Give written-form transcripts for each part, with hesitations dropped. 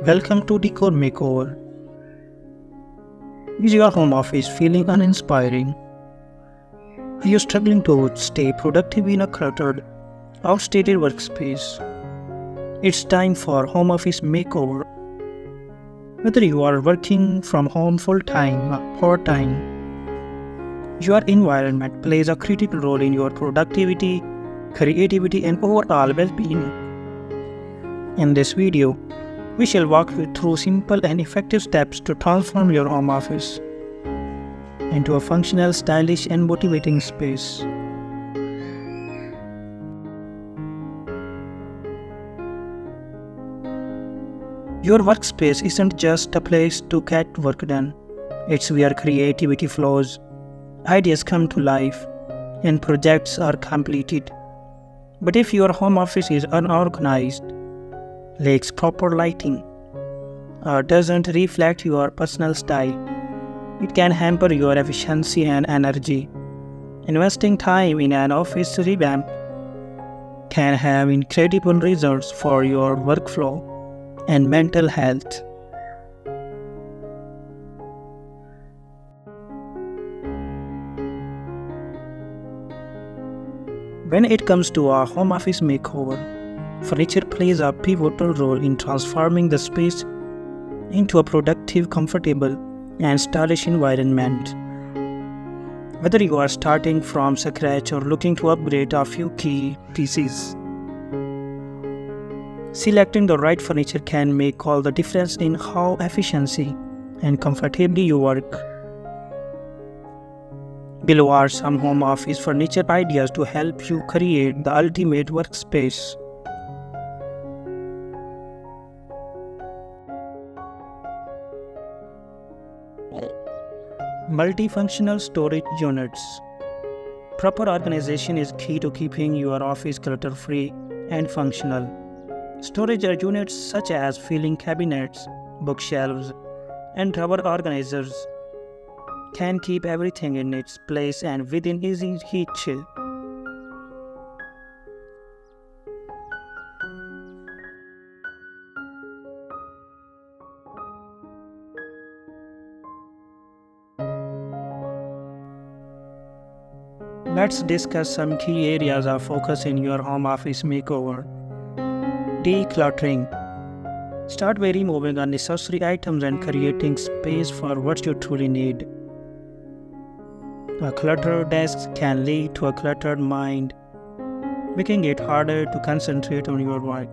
Welcome to Decor Makeover. Is your home office feeling uninspiring? Are you struggling to stay productive in a cluttered, outdated workspace? It's time for Home Office Makeover. Whether you are working from home full time or part time, your environment plays a critical role in your productivity, creativity, and overall well being. In this video, we shall walk you through simple and effective steps to transform your home office into a functional, stylish, and motivating space. Your workspace isn't just a place to get work done, it's where creativity flows, ideas come to life, and projects are completed. But if your home office is unorganized, lacks proper lighting, or doesn't reflect your personal style, it can hamper your efficiency and energy. Investing time in an office revamp can have incredible results for your workflow and mental health. When it comes to a home office makeover, furniture plays a pivotal role in transforming the space into a productive, comfortable, and stylish environment. Whether you are starting from scratch or looking to upgrade a few key pieces, selecting the right furniture can make all the difference in how efficiently and comfortably you work. Below are some home office furniture ideas to help you create the ultimate workspace. Multifunctional storage units. Proper organization is key to keeping your office clutter-free and functional. Storage units such as filing cabinets, bookshelves, and drawer organizers can keep everything in its place and within easy reach. Let's discuss some key areas of focus in your home office makeover. Decluttering. Start by removing unnecessary items and creating space for what you truly need. A cluttered desk can lead to a cluttered mind, making it harder to concentrate on your work.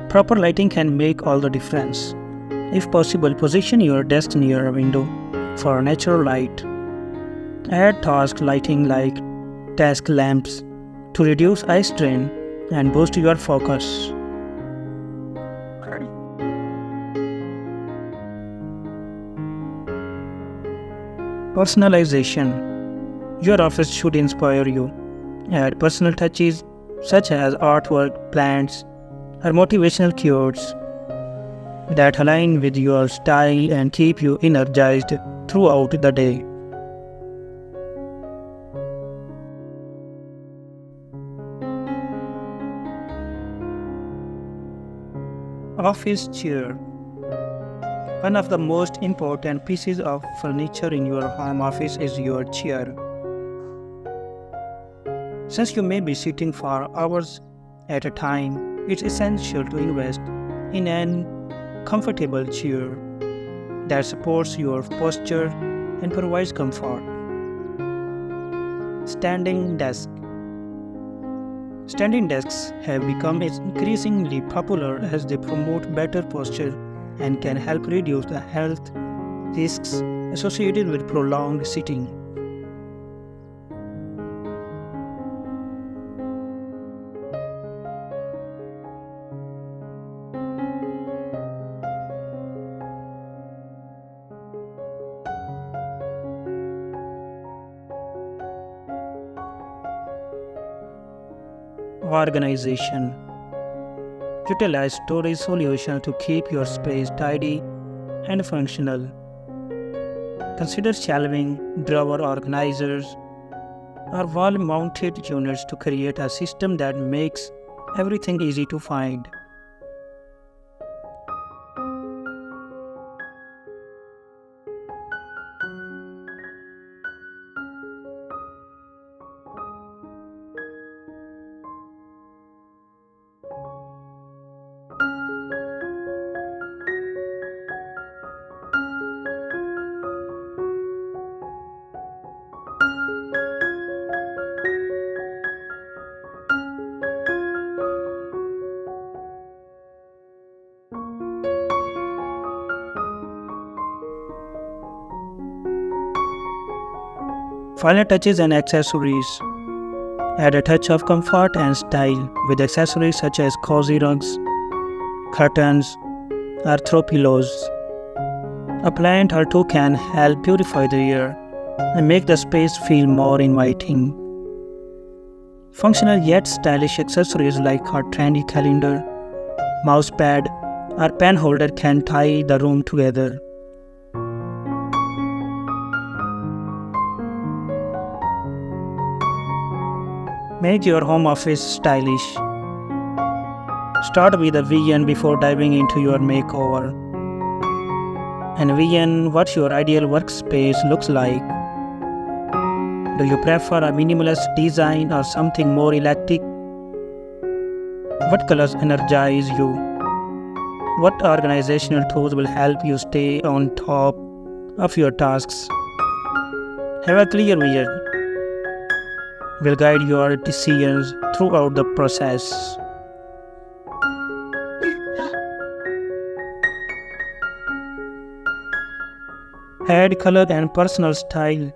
Proper lighting can make all the difference. If possible, position your desk near a window for natural light. Add task lighting like desk lamps to reduce eye strain and boost your focus. Personalization. Your office should inspire you. Add personal touches such as artwork, plants, or motivational quotes that align with your style and keep you energized throughout the day. Office chair. One of the most important pieces of furniture in your home office is your chair. Since you may be sitting for hours at a time, it's essential to invest in an comfortable chair that supports your posture and provides comfort. Standing desk. Standing desks have become increasingly popular as they promote better posture and can help reduce the health risks associated with prolonged sitting. Organization. Utilize storage solutions to keep your space tidy and functional. Consider shelving, drawer organizers, or wall mounted units to create a system that makes everything easy to find. Final touches and accessories. Add a touch of comfort and style with accessories such as cozy rugs, curtains, or throw pillows. A plant or two can help purify the air and make the space feel more inviting. Functional yet stylish accessories like a trendy calendar, mousepad, or pen holder can tie the room together. Make your home office stylish. Start with a vision before diving into your makeover. Envision what your ideal workspace looks like. Do you prefer a minimalist design or something more eclectic? What colors energize you? What organizational tools will help you stay on top of your tasks? Have a clear vision. Will guide your decisions throughout the process. Add color and personal style.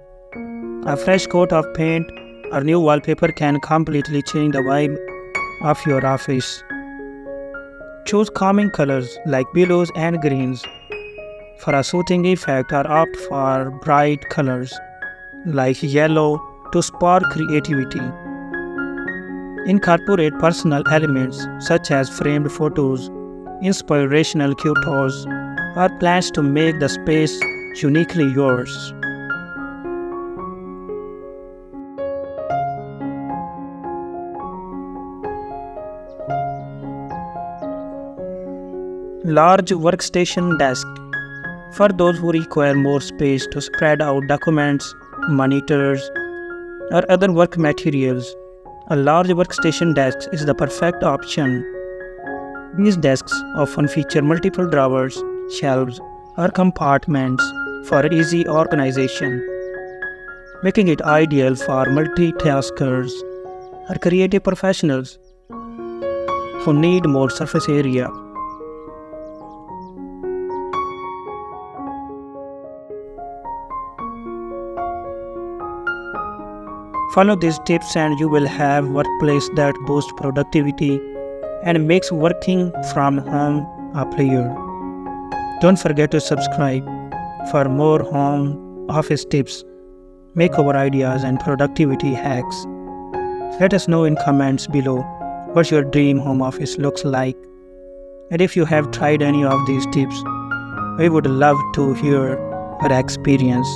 A fresh coat of paint or new wallpaper can completely change the vibe of your office. Choose calming colors like blues and greens for a soothing effect, or opt for bright colors like yellow to spark creativity. Incorporate personal elements such as framed photos, inspirational quotes, or plans to make the space uniquely yours. Large workstation desk. For those who require more space to spread out documents, monitors, or other work materials, a large workstation desk is the perfect option. These desks often feature multiple drawers, shelves, or compartments for easy organization, making it ideal for multitaskers or creative professionals who need more surface area. Follow these tips and you will have a workplace that boosts productivity and makes working from home a pleasure. Don't forget to subscribe for more home office tips, makeover ideas, and productivity hacks. Let us know in comments below what your dream home office looks like. And if you have tried any of these tips, we would love to hear your experience.